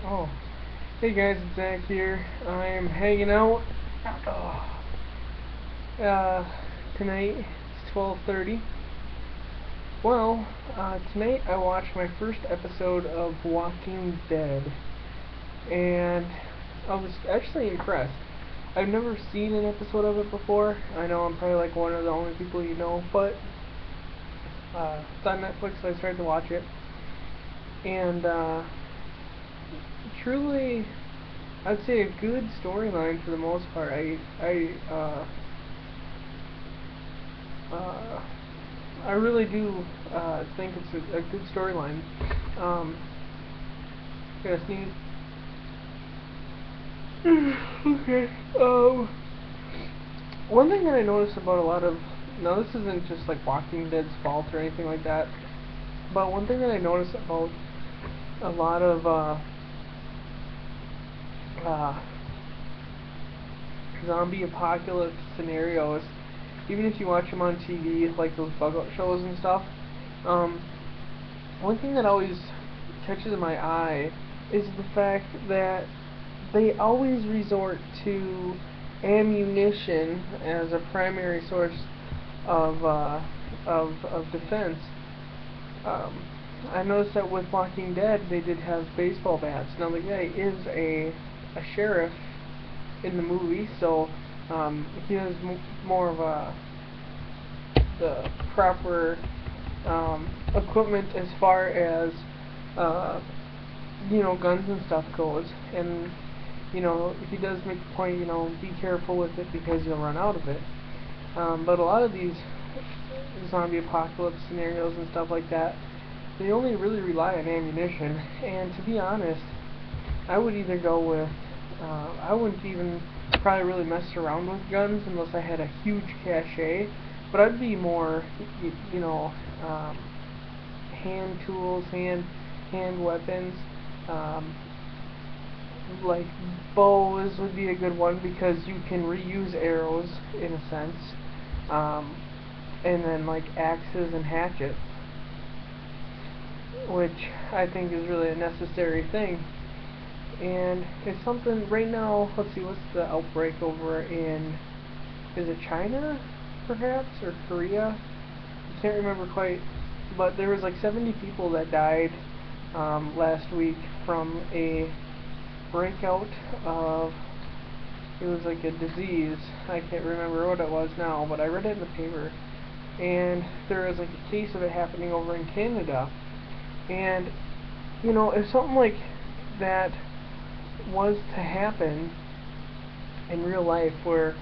Oh, hey guys, it's Zach here. I'm hanging out. Uh, Tonight it's 12:30. Well, tonight I watched my first episode of Walking Dead, and I was actually impressed. I've never seen an episode of it before. I know I'm probably like one of the only people you know, but it's on Netflix, so I started to watch it, and truly I'd say a good storyline for the most part. Uh, I really do think it's a good storyline. Um, gotta sneeze. Okay. One thing that I noticed about a lot of, now this isn't just like Walking Dead's fault or anything like that, but one thing that I noticed about a lot of uh, zombie apocalypse scenarios, even if you watch them on TV, like those bug out shows and stuff, um, one thing that always catches my eye is the fact that they always resort to ammunition as a primary source of defense. Um, I noticed that with Walking Dead, they did have baseball bats. Now the guy is a sheriff in the movie, so he has more of the proper equipment as far as uh, guns and stuff goes. And he does make the point, be careful with it because you'll run out of it. But a lot of these zombie apocalypse scenarios and stuff like that, they only really rely on ammunition. And to be honest, I would either go with, I wouldn't even probably really mess around with guns unless I had a huge cache, but I'd be more, um, hand tools, hand weapons, um, like bows would be a good one because you can reuse arrows in a sense, um, and then like axes and hatchets, which I think is really a necessary thing. And it's something right now. Let's see, what's the outbreak over in? Is it China, perhaps, or Korea? I can't remember quite. But there was like 70 people that died last week from a breakout of. It was like a disease. I can't remember what it was now, but I read it in the paper. And there was like a case of it happening over in Canada. And if something like that was to happen in real life, where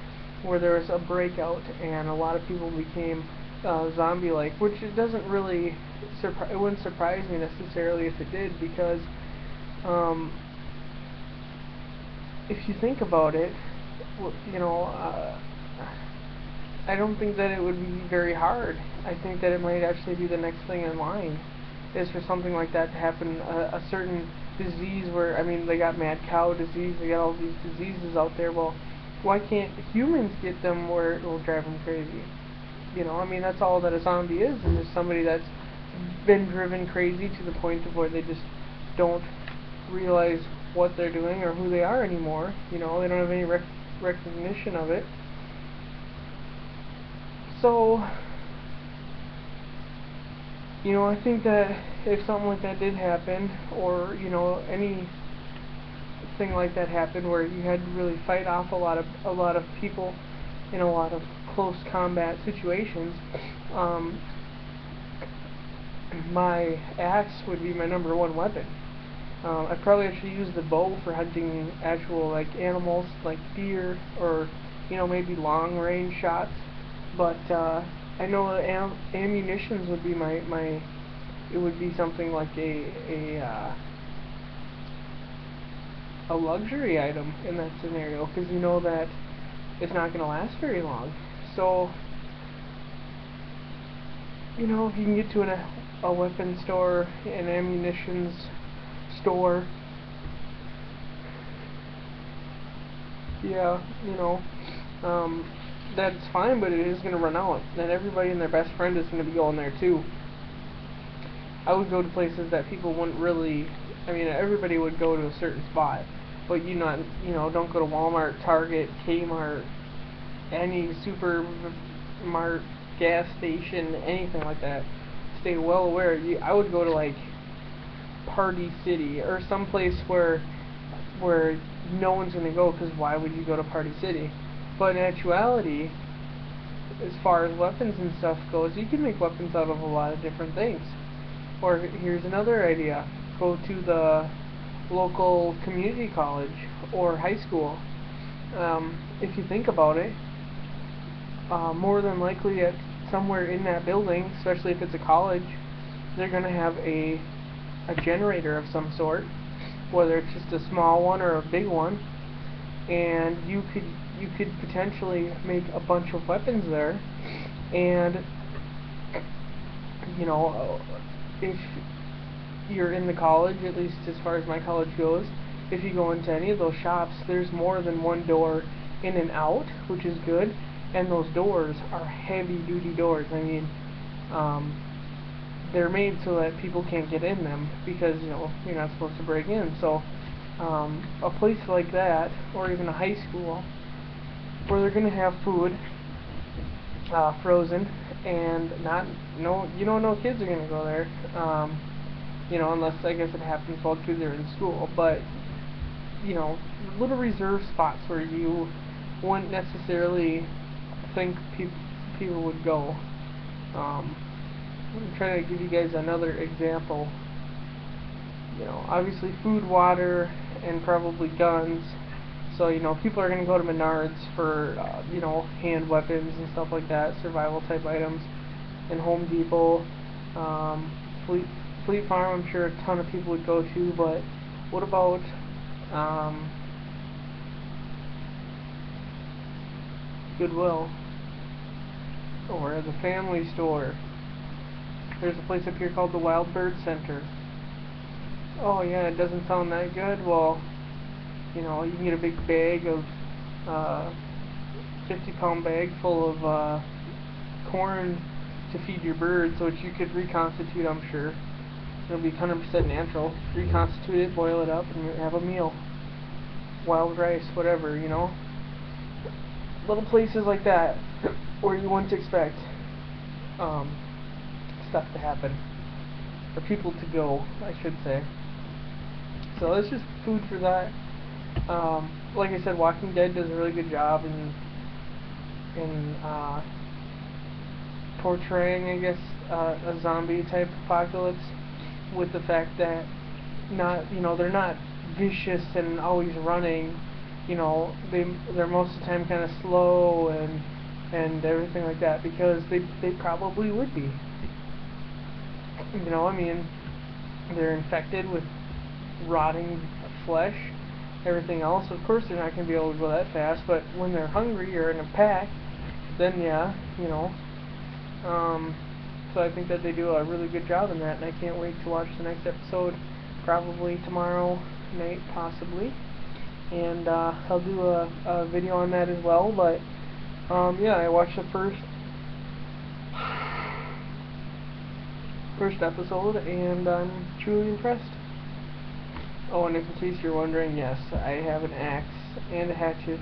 there was a breakout and a lot of people became zombie-like, which it doesn't really it wouldn't surprise me necessarily if it did, because um, if you think about it, I don't think that it would be very hard. I think that it might actually be the next thing in line, is for something like that to happen. A certain disease where, I mean, they got mad cow disease, they got all these diseases out there. Well, why can't humans get them where it will drive them crazy? I mean, that's all that a zombie is just somebody that's been driven crazy to the point of where they just don't realize what they're doing or who they are anymore. They don't have any recognition of it. So, I think that if something like that did happen, or, anything like that happened where you had to really fight off a lot of people in a lot of close combat situations, um, my axe would be my number one weapon. I'd probably actually use the bow for hunting actual like animals, like deer, or maybe long range shots. But I know ammunitions would be my. It would be something like a luxury item in that scenario, because you know that it's not going to last very long. So if you can get to a weapon store, an ammunitions store, yeah, um, that's fine, but it is going to run out, and everybody and their best friend is going to be going there too. I would go to places that people wouldn't really, I mean, everybody would go to a certain spot, but don't go to Walmart, Target, Kmart, any supermart, gas station, anything like that. Stay well aware. I would go to like Party City or some place where no one's gonna go, because why would you go to Party City? But in actuality, as far as weapons and stuff goes, you can make weapons out of a lot of different things. Or here's another idea: go to the local community college or high school. If you think about it, more than likely at somewhere in that building, especially if it's a college, they're going to have a generator of some sort, whether it's just a small one or a big one, and you could potentially make a bunch of weapons there. And if you're in the college, at least as far as my college goes, if you go into any of those shops, there's more than one door in and out, which is good, and those doors are heavy duty doors. I mean, they're made so that people can't get in them, because you're not supposed to break in. So a place like that, or even a high school, where they're going to have food frozen, and no kids are going to go there, unless I guess it happens while kids are in school. But little reserved spots where you wouldn't necessarily think people would go. I'm trying to give you guys another example. Obviously food, water, and probably guns. So people are going to go to Menards for hand weapons and stuff like that, survival type items, and Home Depot, Fleet Farm. I'm sure a ton of people would go to. But what about Goodwill, or the Family Store? There's a place up here called the Wild Bird Center. Oh yeah, it doesn't sound that good. Well, you can get a big bag of 50-pound bag full of corn to feed your birds, which you could reconstitute, I'm sure. It'll be 100% natural. Reconstitute it, boil it up, and have a meal. Wild rice, whatever, Little places like that where you wouldn't expect stuff to happen, or people to go, I should say. So it's just food for that. Like I said, Walking Dead does a really good job in portraying, I guess, a zombie type apocalypse, with the fact that they're not vicious and always running. They're most of the time kind of slow and everything like that, because they probably would be. I mean, they're infected with rotting flesh, everything else. Of course they're not going to be able to go that fast, but when they're hungry or in a pack, then yeah, so I think that they do a really good job in that, and I can't wait to watch the next episode, probably tomorrow night, possibly. And I'll do a video on that as well. But yeah, I watched the first episode, and I'm truly impressed. Oh, and in case you're wondering, yes, I have an axe and a hatchet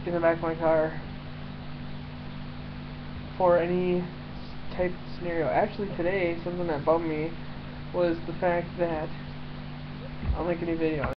in the back of my car for any type of scenario. Actually, today, something that bummed me was the fact that I'll make a new video.